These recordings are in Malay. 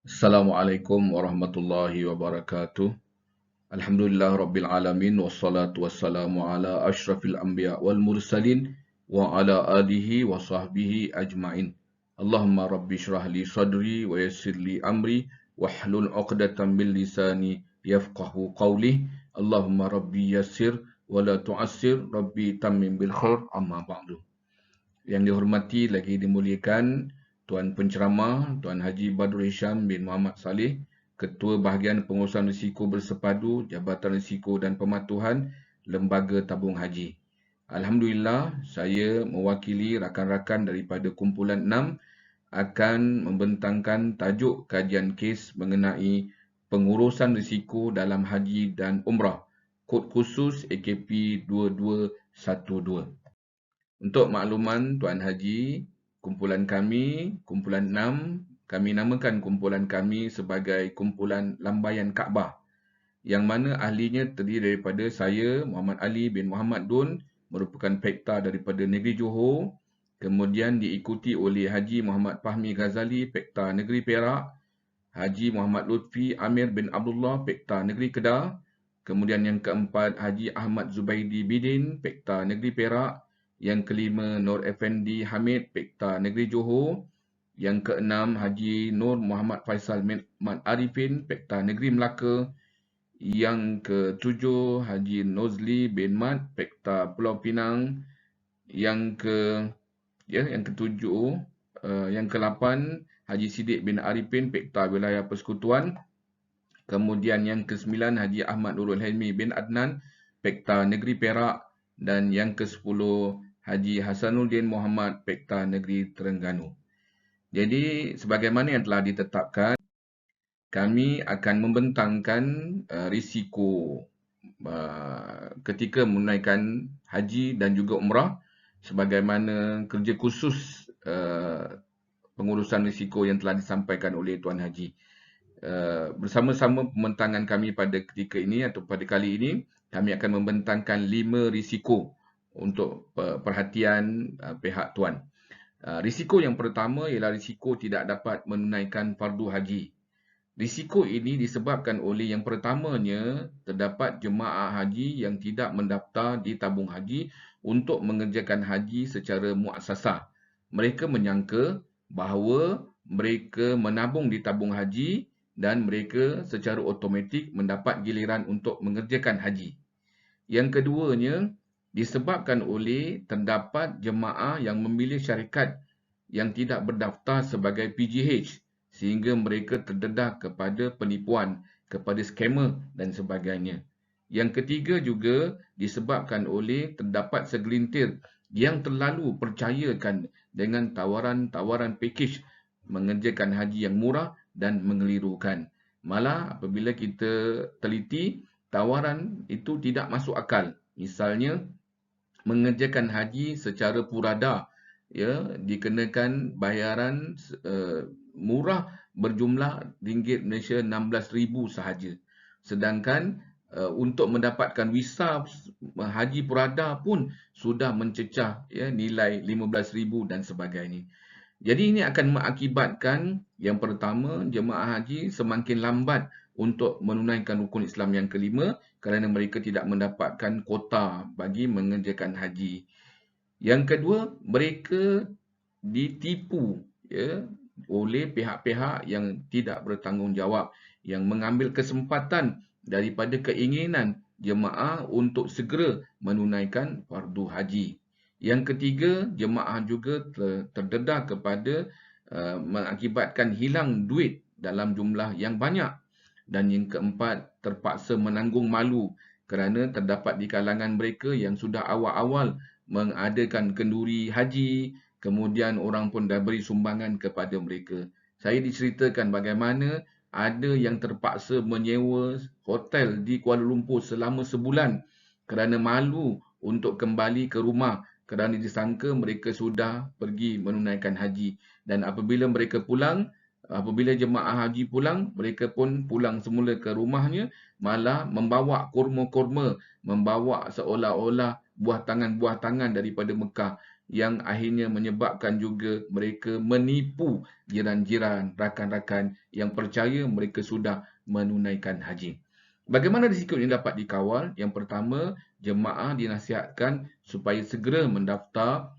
Assalamualaikum warahmatullahi wabarakatuh. Alhamdulillah rabbil alamin wassalatu wassalamu ala asyrafil anbiya wal mursalin wa ala alihi wa sahbihi ajmain. Allahumma rabbi syrah li sadri wa yassir li amri wahlul 'uqdatam min lisani yafqahu qawli. Allahumma rabbi yassir wa la tu'assir, rabbi tammim bil khair, amma ba'du. Yang dihormati lagi dimuliakan Tuan Penceramah, Tuan Haji Badrul Hisham bin Muhammad Saleh, Ketua Bahagian Pengurusan Risiko Bersepadu, Jabatan Risiko dan Pematuhan, Lembaga Tabung Haji. Alhamdulillah, saya mewakili rakan-rakan daripada kumpulan 6 akan membentangkan tajuk kajian kes mengenai pengurusan risiko dalam haji dan umrah, kod khusus AKP 2212. Untuk makluman Tuan Haji, kumpulan 6, kami namakan kumpulan kami sebagai kumpulan Lambaian Kaabah, yang mana ahlinya terdiri daripada saya, Muhammad Ali bin Muhammad Dun, merupakan pekta daripada Negeri Johor, kemudian diikuti oleh Haji Muhammad Fahmi Ghazali, pekta Negeri Perak, Haji Muhammad Lutfi Amir bin Abdullah, pekta Negeri Kedah, kemudian yang keempat Haji Ahmad Zubaidi Bidin, pekta Negeri Perak, yang kelima Nur Effendi Hamid, pekta Negeri Johor, yang keenam Haji Nur Muhammad Faisal Mat Arifin, pekta Negeri Melaka, yang ketujuh Haji Nozli bin Mat, pekta Pulau Pinang, yang ketujuh, yang ke-8 Haji Siddiq bin Arifin, pekta Wilayah Persekutuan, kemudian yang ke-9 Haji Ahmad Nurul Helmi bin Adnan, pekta Negeri Perak, dan yang ke-10 Haji Hasanuddin Muhammad, pekta Negeri Terengganu. Jadi sebagaimana yang telah ditetapkan, kami akan membentangkan risiko ketika menunaikan haji dan juga umrah sebagaimana kerja khusus pengurusan risiko yang telah disampaikan oleh Tuan Haji. Bersama-sama pembentangan kami pada ketika ini atau pada kali ini, kami akan membentangkan 5 risiko untuk perhatian pihak Tuan. Risiko yang pertama ialah risiko tidak dapat menunaikan fardu haji. Risiko ini disebabkan oleh yang pertamanya, terdapat jemaah haji yang tidak mendaftar di tabung haji untuk mengerjakan haji secara muassasah. Mereka menyangka bahawa mereka menabung di tabung haji dan mereka secara automatik mendapat giliran untuk mengerjakan haji. Yang keduanya, disebabkan oleh terdapat jemaah yang memilih syarikat yang tidak berdaftar sebagai PGH sehingga mereka terdedah kepada penipuan, kepada skamer dan sebagainya. Yang ketiga juga disebabkan oleh terdapat segelintir yang terlalu percayakan dengan tawaran-tawaran pakej mengerjakan haji yang murah dan mengelirukan. Malah apabila kita teliti, tawaran itu tidak masuk akal. Misalnya, mengerjakan haji secara purada, ya, dikenakan bayaran murah berjumlah ringgit Malaysia 16,000 sahaja. Sedangkan untuk mendapatkan visa haji purada pun sudah mencecah, ya, nilai 15,000 dan sebagainya. Jadi ini akan mengakibatkan yang pertama, jemaah haji semakin lambat untuk menunaikan rukun Islam yang kelima kerana mereka tidak mendapatkan kota bagi mengerjakan haji. Yang kedua, mereka ditipu, ya, oleh pihak-pihak yang tidak bertanggungjawab, yang mengambil kesempatan daripada keinginan jemaah untuk segera menunaikan fardu haji. Yang ketiga, jemaah juga terdedah kepada mengakibatkan hilang duit dalam jumlah yang banyak. Dan yang keempat, terpaksa menanggung malu kerana terdapat di kalangan mereka yang sudah awal-awal mengadakan kenduri haji, kemudian orang pun dah beri sumbangan kepada mereka. Saya diceritakan bagaimana ada yang terpaksa menyewa hotel di Kuala Lumpur selama sebulan kerana malu untuk kembali ke rumah kerana disangka mereka sudah pergi menunaikan haji. Dan apabila mereka pulang, apabila jemaah haji pulang, mereka pun pulang semula ke rumahnya, malah membawa kurma-kurma, membawa seolah-olah buah tangan daripada Mekah yang akhirnya menyebabkan juga mereka menipu jiran-jiran, rakan-rakan yang percaya mereka sudah menunaikan haji. Bagaimana risiko ini dapat dikawal? Yang pertama, jemaah dinasihatkan supaya segera mendaftar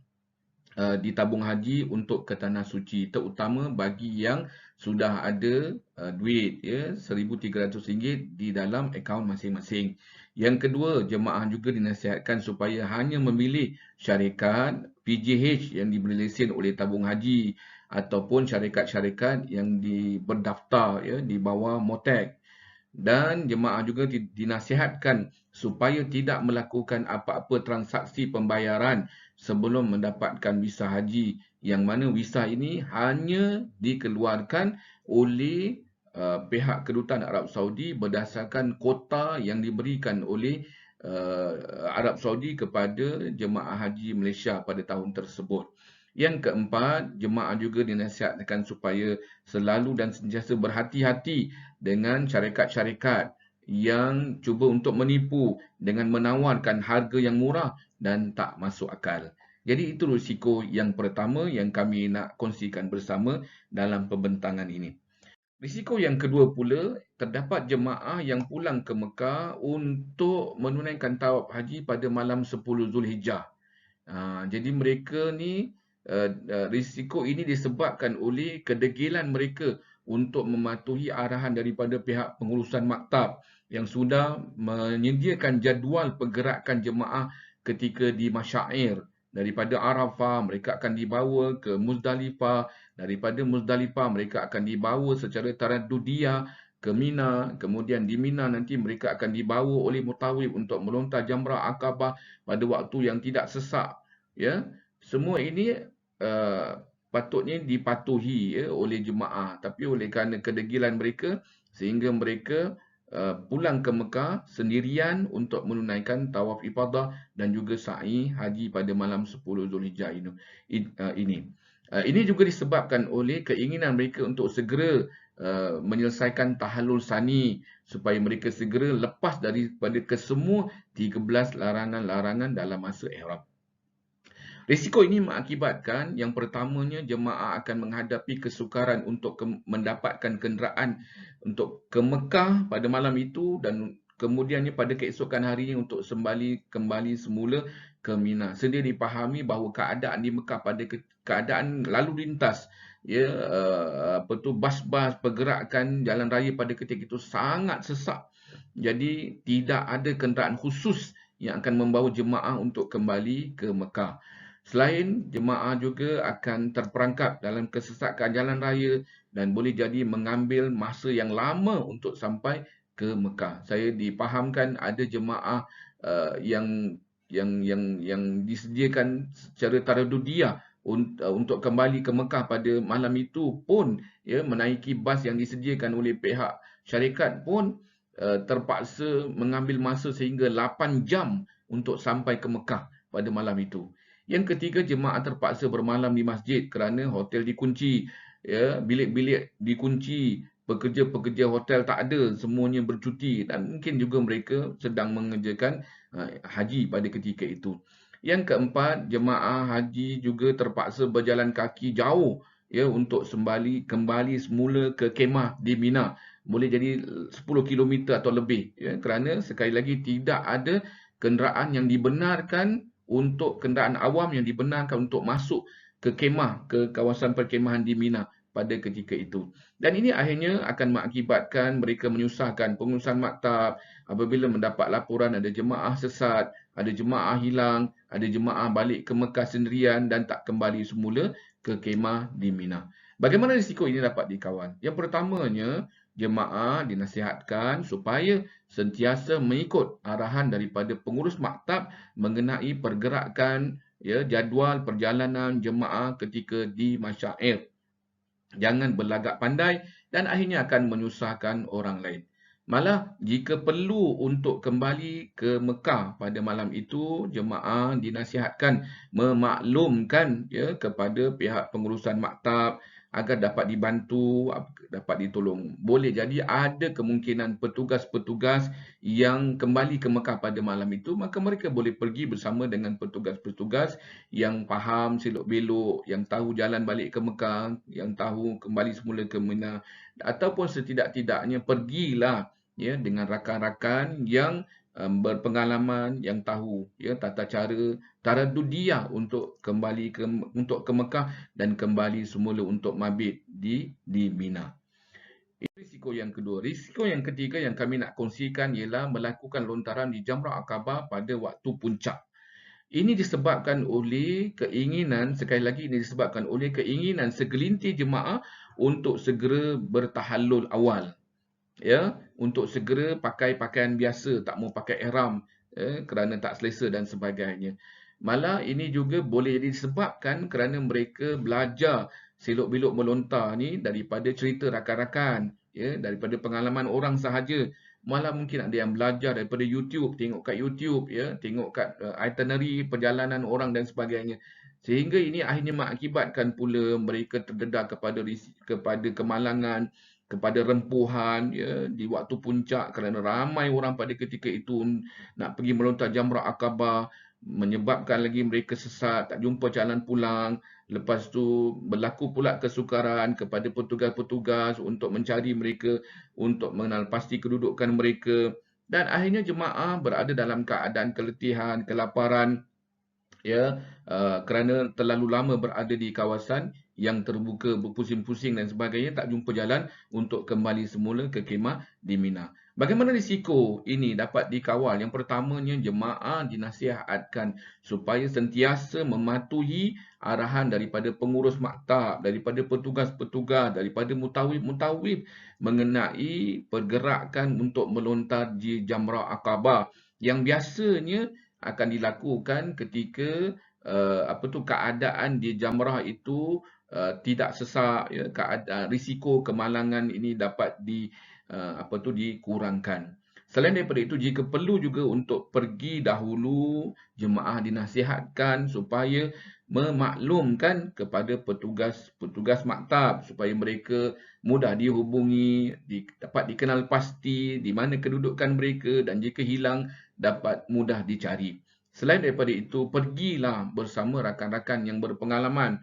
di tabung haji untuk ke tanah suci, terutama bagi yang sudah ada duit ya RM1,300 di dalam akaun masing-masing. Yang kedua, jemaah juga dinasihatkan supaya hanya memilih syarikat PJH yang diberi lesen oleh tabung haji ataupun syarikat-syarikat yang berdaftar ya di bawah MOTEC. Dan jemaah juga dinasihatkan supaya tidak melakukan apa-apa transaksi pembayaran sebelum mendapatkan visa haji, yang mana visa ini hanya dikeluarkan oleh pihak kedutaan Arab Saudi berdasarkan kota yang diberikan oleh Arab Saudi kepada jemaah haji Malaysia pada tahun tersebut. Yang keempat, jemaah juga dinasihatkan supaya selalu dan sentiasa berhati-hati dengan syarikat-syarikat yang cuba untuk menipu dengan menawarkan harga yang murah dan tak masuk akal. Jadi itu risiko yang pertama yang kami nak kongsikan bersama dalam pembentangan ini. Risiko yang kedua pula, terdapat jemaah yang pulang ke Mekah untuk menunaikan tawaf haji pada malam 10 Zulhijjah. Jadi mereka ni risiko ini disebabkan oleh kedegilan mereka untuk mematuhi arahan daripada pihak pengurusan maktab yang sudah menyediakan jadual pergerakan jemaah ketika di Masyair. Daripada Arafah mereka akan dibawa ke Muzdalifah, daripada Muzdalifah mereka akan dibawa secara taraddudiyah ke Mina, kemudian di Mina nanti mereka akan dibawa oleh mutawif untuk melontar jamrah Aqabah pada waktu yang tidak sesak, ya. Semua ini patutnya dipatuhi ya oleh jemaah, tapi oleh kerana kedegilan mereka sehingga mereka pulang ke Mekah sendirian untuk menunaikan tawaf ifadah dan juga sa'i haji pada malam 10 Zulhijjah ini. Ini juga disebabkan oleh keinginan mereka untuk segera menyelesaikan tahallul sani supaya mereka segera lepas daripada kesemua 13 larangan-larangan dalam masa ihram. Risiko ini mengakibatkan yang pertamanya jemaah akan menghadapi kesukaran untuk mendapatkan kenderaan untuk ke Mekah pada malam itu dan kemudiannya pada keesokan harinya untuk kembali semula ke Mina. Sedia dipahami bahawa keadaan di Mekah pada keadaan lalu lintas ya bas-bas pergerakan jalan raya pada ketika itu sangat sesak. Jadi tidak ada kenderaan khusus yang akan membawa jemaah untuk kembali ke Mekah. Selain, jemaah juga akan terperangkap dalam kesesakan jalan raya dan boleh jadi mengambil masa yang lama untuk sampai ke Mekah. Saya dipahamkan ada jemaah yang disediakan secara taraddudiyah untuk kembali ke Mekah pada malam itu pun ya menaiki bas yang disediakan oleh pihak syarikat pun terpaksa mengambil masa sehingga 8 jam untuk sampai ke Mekah pada malam itu. Yang ketiga, jemaah terpaksa bermalam di masjid kerana hotel dikunci, ya, bilik-bilik dikunci, pekerja-pekerja hotel tak ada, semuanya bercuti dan mungkin juga mereka sedang mengerjakan haji pada ketika itu. Yang keempat, jemaah haji juga terpaksa berjalan kaki jauh ya untuk kembali semula ke kemah di Mina. Boleh jadi 10 km atau lebih ya, kerana sekali lagi tidak ada kenderaan yang dibenarkan untuk kenderaan awam yang dibenarkan untuk masuk ke kemah, ke kawasan perkemahan di Mina pada ketika itu. Dan ini akhirnya akan mengakibatkan mereka menyusahkan pengurusan maktab apabila mendapat laporan ada jemaah sesat, ada jemaah hilang, ada jemaah balik ke Mekah sendirian dan tak kembali semula ke kemah di Mina. Bagaimana risiko ini dapat dikawal? Yang pertamanya, jemaah dinasihatkan supaya sentiasa mengikut arahan daripada pengurus maktab mengenai pergerakan ya jadual perjalanan jemaah ketika di Masyair. Jangan berlagak pandai dan akhirnya akan menyusahkan orang lain. Malah jika perlu untuk kembali ke Mekah pada malam itu, jemaah dinasihatkan memaklumkan ya kepada pihak pengurusan maktab agar dapat dibantu, dapat ditolong. Boleh jadi ada kemungkinan petugas-petugas yang kembali ke Mekah pada malam itu, maka mereka boleh pergi bersama dengan petugas-petugas yang faham selok-belok, yang tahu jalan balik ke Mekah, yang tahu kembali semula ke Mina, ataupun setidak-tidaknya pergilah ya dengan rakan-rakan yang berpengalaman, yang tahu ya tata cara taradudiyah untuk kembali ke Mekah dan kembali semula untuk mabit di Mina. Itu risiko yang kedua. Risiko yang ketiga yang kami nak kongsikan ialah melakukan lontaran di Jamrah Aqabah pada waktu puncak. Ini disebabkan oleh keinginan, sekali lagi ini disebabkan oleh keinginan segelintir jemaah untuk segera bertahallul awal. Ya, untuk segera pakai pakaian biasa, tak mau pakai ihram kerana tak selesa dan sebagainya. Malah ini juga boleh disebabkan kerana mereka belajar selok-belok melontar ni daripada cerita rakan-rakan, ya, daripada pengalaman orang sahaja. Malah mungkin ada yang belajar daripada YouTube, tengok kat YouTube, ya, tengok kat itinerary perjalanan orang dan sebagainya. Sehingga ini akhirnya mengakibatkan pula mereka terdedah kepada kemalangan, kepada rempuhan ya di waktu puncak kerana ramai orang pada ketika itu nak pergi melontar Jamrah Aqabah, menyebabkan lagi mereka sesat, tak jumpa jalan pulang. Lepas tu berlaku pula kesukaran kepada petugas-petugas untuk mencari mereka, untuk mengenal pasti kedudukan mereka, dan akhirnya jemaah berada dalam keadaan keletihan, kelaparan, ya, kerana terlalu lama berada di kawasan yang terbuka, berpusing-pusing dan sebagainya, tak jumpa jalan untuk kembali semula ke khemah di Mina. Bagaimana risiko ini dapat dikawal? Yang pertamanya, jemaah dinasihatkan supaya sentiasa mematuhi arahan daripada pengurus maktab, daripada petugas-petugas, daripada mutawif-mutawif mengenai pergerakan untuk melontar di Jamrah Aqabah yang biasanya akan dilakukan ketika keadaan di Jamrah itu tidak sesak, ya, keadaan risiko kemalangan ini dapat dikurangkan. Selain daripada itu, jika perlu juga untuk pergi dahulu, jemaah dinasihatkan supaya memaklumkan kepada petugas-petugas maktab supaya mereka mudah dihubungi, dapat dikenal pasti di mana kedudukan mereka, dan jika hilang dapat mudah dicari. Selain daripada itu, pergilah bersama rakan-rakan yang berpengalaman,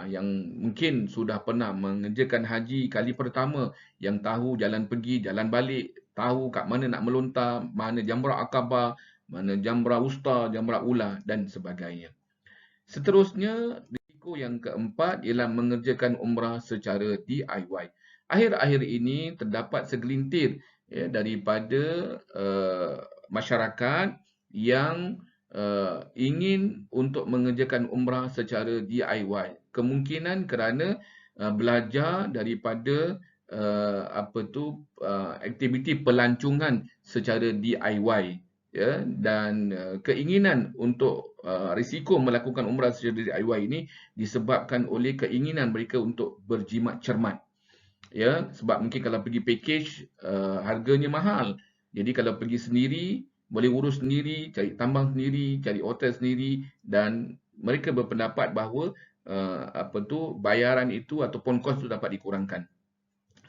yang mungkin sudah pernah mengerjakan haji kali pertama, yang tahu jalan pergi, jalan balik, tahu kat mana nak melontar, mana Jamrah Aqabah, mana Jamrah Wusta, Jamrah Ula dan sebagainya. Seterusnya, risiko yang keempat ialah mengerjakan umrah secara DIY. Akhir-akhir ini terdapat segelintir ya, daripada masyarakat yang ingin untuk mengerjakan umrah secara DIY. Kemungkinan kerana belajar daripada aktiviti pelancongan secara DIY, ya, dan keinginan untuk risiko melakukan umrah secara DIY ini disebabkan oleh keinginan mereka untuk berjimat cermat. Ya, sebab mungkin kalau pergi package harganya mahal. Jadi kalau pergi sendiri, boleh urus sendiri, cari tambang sendiri, cari hotel sendiri, dan mereka berpendapat bahawa bayaran itu ataupun kos itu dapat dikurangkan.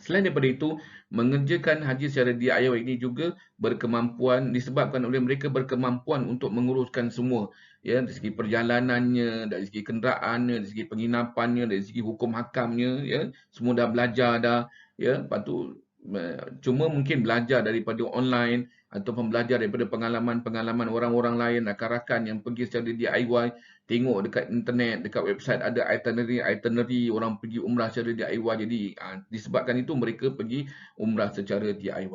Selain daripada itu, mengerjakan haji secara DIY ini juga berkemampuan, disebabkan oleh mereka berkemampuan untuk menguruskan semua. Ya, dari segi perjalanannya, dari segi kenderaannya, dari segi penginapannya, dari segi hukum hakamnya, ya, semua dah belajar dah. Ya, lepas tu cuma mungkin belajar daripada online ataupun belajar daripada pengalaman-pengalaman orang-orang lain, rakan-rakan yang pergi secara DIY, tengok dekat internet, dekat website ada itinerary orang pergi umrah secara DIY. Jadi disebabkan itu mereka pergi umrah secara DIY.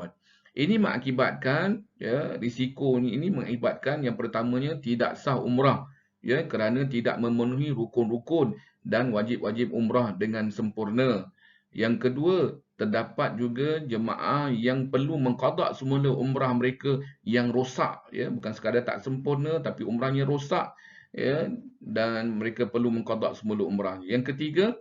Ini mengakibatkan, ya, risiko ini mengakibatkan yang pertamanya tidak sah umrah, ya, kerana tidak memenuhi rukun-rukun dan wajib-wajib umrah dengan sempurna. Yang kedua, terdapat juga jemaah yang perlu mengqada semula umrah mereka yang rosak, ya, bukan sekadar tak sempurna tapi umrahnya rosak, ya, dan mereka perlu mengqada semula umrah. Yang ketiga,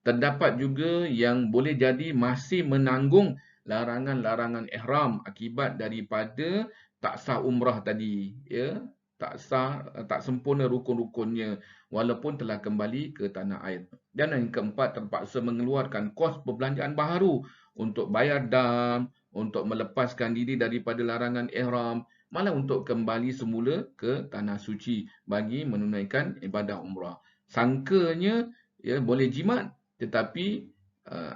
terdapat juga yang boleh jadi masih menanggung larangan-larangan ihram akibat daripada tak sah umrah tadi, ya, tak sah, tak sempurna rukun-rukunnya walaupun telah kembali ke tanah air. Dan yang keempat, terpaksa mengeluarkan kos perbelanjaan baharu untuk bayar dam, untuk melepaskan diri daripada larangan ihram, malah untuk kembali semula ke tanah suci bagi menunaikan ibadah umrah. Sangkanya ya boleh jimat, tetapi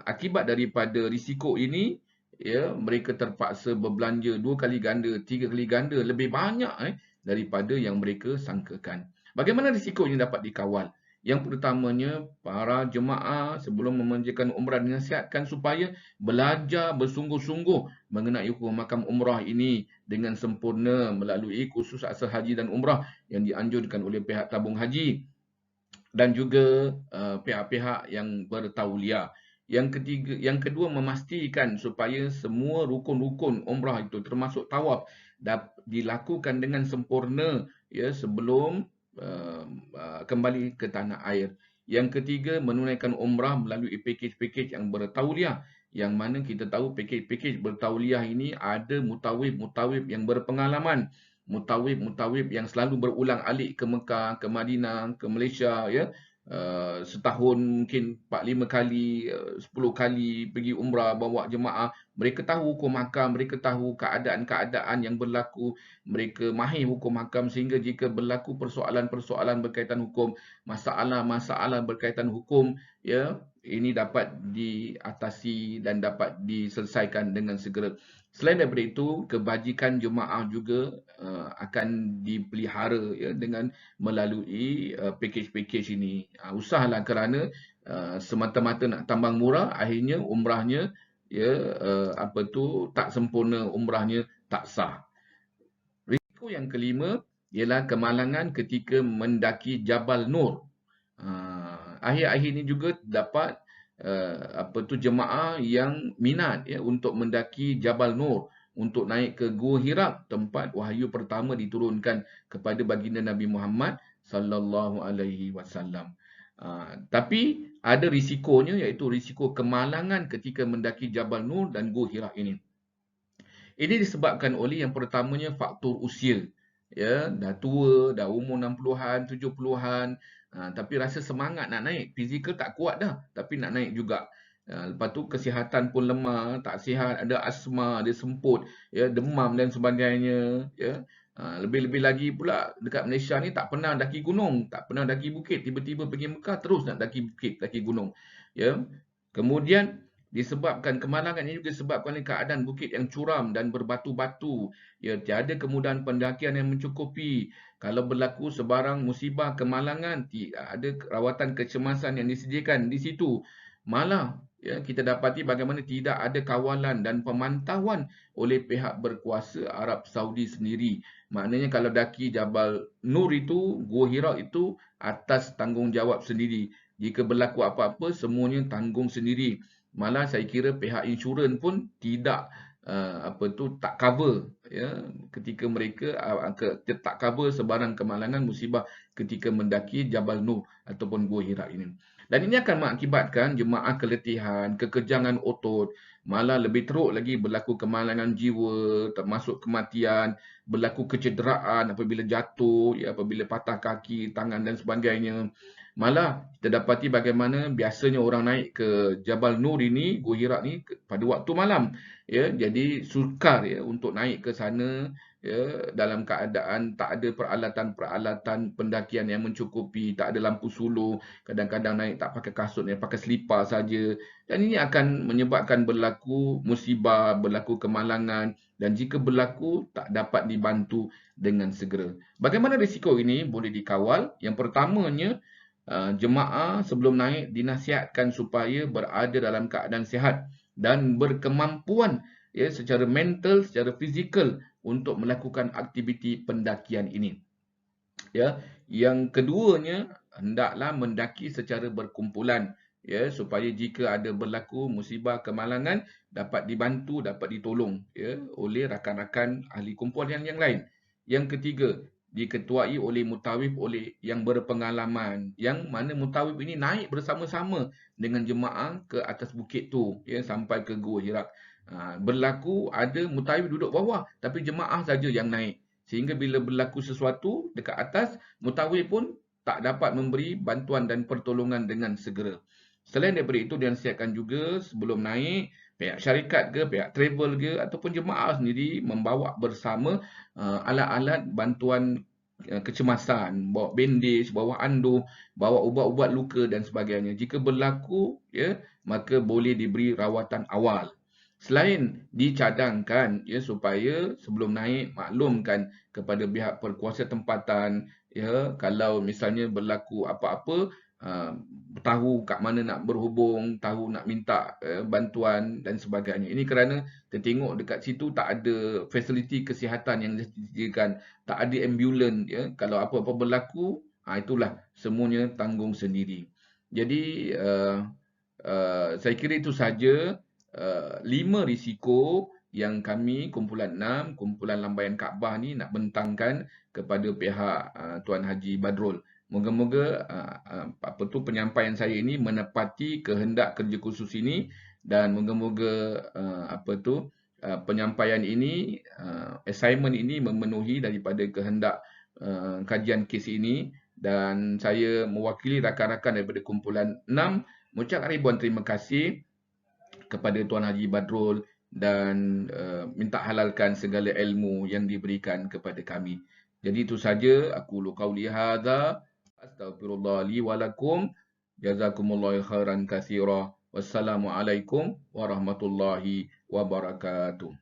akibat daripada risiko ini, ya mereka terpaksa berbelanja 2 kali ganda, 3 kali ganda lebih banyak daripada yang mereka sangkakan. Bagaimana risiko ini dapat dikawal? Yang pertamanya, para jemaah sebelum memanjakan umrah dinasihatkan supaya belajar bersungguh-sungguh mengenai hukum makam umrah ini dengan sempurna melalui kursus asal haji dan umrah yang dianjurkan oleh pihak tabung haji dan juga pihak-pihak yang bertauliah. Yang kedua, memastikan supaya semua rukun-rukun umrah itu termasuk tawaf dilakukan dengan sempurna ya sebelum kembali ke tanah air. Yang ketiga, menunaikan umrah melalui pakej-pakej yang bertauliah, yang mana kita tahu pakej-pakej bertauliah ini ada mutawif-mutawif yang berpengalaman, mutawif-mutawif yang selalu berulang-alik ke Mekah, ke Madinah, ke Malaysia ya. Setahun mungkin 4-5 kali, 10 kali pergi umrah bawa jemaah. Mereka tahu hukum hakam, mereka tahu keadaan-keadaan yang berlaku, mereka mahir hukum hakam sehingga jika berlaku persoalan-persoalan berkaitan hukum, masalah-masalah berkaitan hukum, ya, ini dapat diatasi dan dapat diselesaikan dengan segera. Selain daripada itu, kebajikan jemaah juga akan dipelihara ya dengan melalui pakej-pakej ini. Usahlah kerana semata-mata nak tambang murah, akhirnya umrahnya ya tak sempurna, umrahnya tak sah. Risiko yang kelima ialah kemalangan ketika mendaki Jabal Nur. Akhir-akhir ini juga dapat jemaah yang minat ya untuk mendaki Jabal Nur, untuk naik ke Gua Hira, tempat wahyu pertama diturunkan kepada baginda Nabi Muhammad sallallahu alaihi wasallam. Tapi ada risikonya, iaitu risiko kemalangan ketika mendaki Jabal Nur dan Gua Hira ini. Ini disebabkan oleh yang pertamanya faktor usia. Ya, dah tua, dah umur 60-an, 70-an, tapi rasa semangat nak naik, fizikal tak kuat dah, tapi nak naik juga. Lepas tu kesihatan pun lemah, tak sihat, ada asma, ada semput, ya, demam dan sebagainya, ya. Lebih-lebih lagi pula dekat Malaysia ni tak pernah daki gunung, tak pernah daki bukit, tiba-tiba pergi Mekah terus nak daki bukit, daki gunung, ya. Kemudian disebabkan kemalangan ini juga disebabkan oleh keadaan bukit yang curam dan berbatu-batu. Ya, tiada kemudahan pendakian yang mencukupi. Kalau berlaku sebarang musibah kemalangan, ada rawatan kecemasan yang disediakan di situ. Malah ya, kita dapati bagaimana tidak ada kawalan dan pemantauan oleh pihak berkuasa Arab Saudi sendiri. Maknanya kalau daki Jabal Nur itu, Gua Hira itu atas tanggungjawab sendiri. Jika berlaku apa-apa, semuanya tanggung sendiri. Malah saya kira pihak insurans pun tidak tak cover ya ketika mereka tak cover sebarang kemalangan musibah ketika mendaki Jabal Nur ataupun Gua Hira ini. Dan ini akan mengakibatkan jemaah keletihan, kekejangan otot, malah lebih teruk lagi berlaku kemalangan jiwa, termasuk kematian, berlaku kecederaan apabila jatuh, ya, apabila patah kaki, tangan dan sebagainya. Malah kita dapati bagaimana biasanya orang naik ke Jabal Nur ini, Gua Hira ni pada waktu malam. Ya, jadi sukar ya untuk naik ke sana ya dalam keadaan tak ada peralatan-peralatan pendakian yang mencukupi, tak ada lampu suluh, kadang-kadang naik tak pakai kasut, ya pakai selipar saja. Dan ini akan menyebabkan berlaku musibah, berlaku kemalangan dan jika berlaku tak dapat dibantu dengan segera. Bagaimana risiko ini boleh dikawal? Yang pertamanya, jemaah sebelum naik dinasihatkan supaya berada dalam keadaan sihat dan berkemampuan ya secara mental, secara fizikal untuk melakukan aktiviti pendakian ini. Ya, yang keduanya hendaklah mendaki secara berkumpulan ya supaya jika ada berlaku musibah kemalangan dapat dibantu, dapat ditolong ya oleh rakan-rakan ahli kumpulan yang lain. Yang ketiga, diketuai oleh mutawif oleh yang berpengalaman, yang mana mutawif ini naik bersama-sama dengan jemaah ke atas bukit tu ya sampai ke Gua Hira. Berlaku ada mutawif duduk bawah tapi jemaah saja yang naik. Sehingga bila berlaku sesuatu dekat atas, mutawif pun tak dapat memberi bantuan dan pertolongan dengan segera. Selain daripada itu, dinasihatkan juga sebelum naik, pihak syarikat ke, pihak travel ke, ataupun jemaah sendiri membawa bersama alat-alat bantuan kecemasan, bawa bandage, bawa anduh, bawa ubat-ubat luka dan sebagainya. Jika berlaku, ya, maka boleh diberi rawatan awal. Selain dicadangkan, ya, supaya sebelum naik maklumkan kepada pihak berkuasa tempatan, ya, kalau misalnya berlaku apa-apa, tahu kat mana nak berhubung, tahu nak minta bantuan dan sebagainya. Ini kerana kita tengok dekat situ tak ada fasiliti kesihatan yang disediakan, tak ada ambulans, ya. Kalau apa-apa berlaku, itulah semuanya tanggung sendiri. Jadi saya kira itu saja 5 risiko yang kami kumpulan 6, kumpulan lambaian Kaabah ni nak bentangkan kepada pihak Tuan Haji Badrul. Moga-moga penyampaian saya ini menepati kehendak kerja khusus ini, dan moga-moga penyampaian ini, assignment ini memenuhi daripada kehendak kajian kes ini, dan saya mewakili rakan-rakan daripada kumpulan 6 mengucapkan ribuan terima kasih kepada Tuan Haji Badrul dan minta halalkan segala ilmu yang diberikan kepada kami. Jadi itu saja, aku qauli hadza, astaghfirullah li wa lakum, jazakumullahu khairan katsira. Wassalamualaikum warahmatullahi wabarakatuh.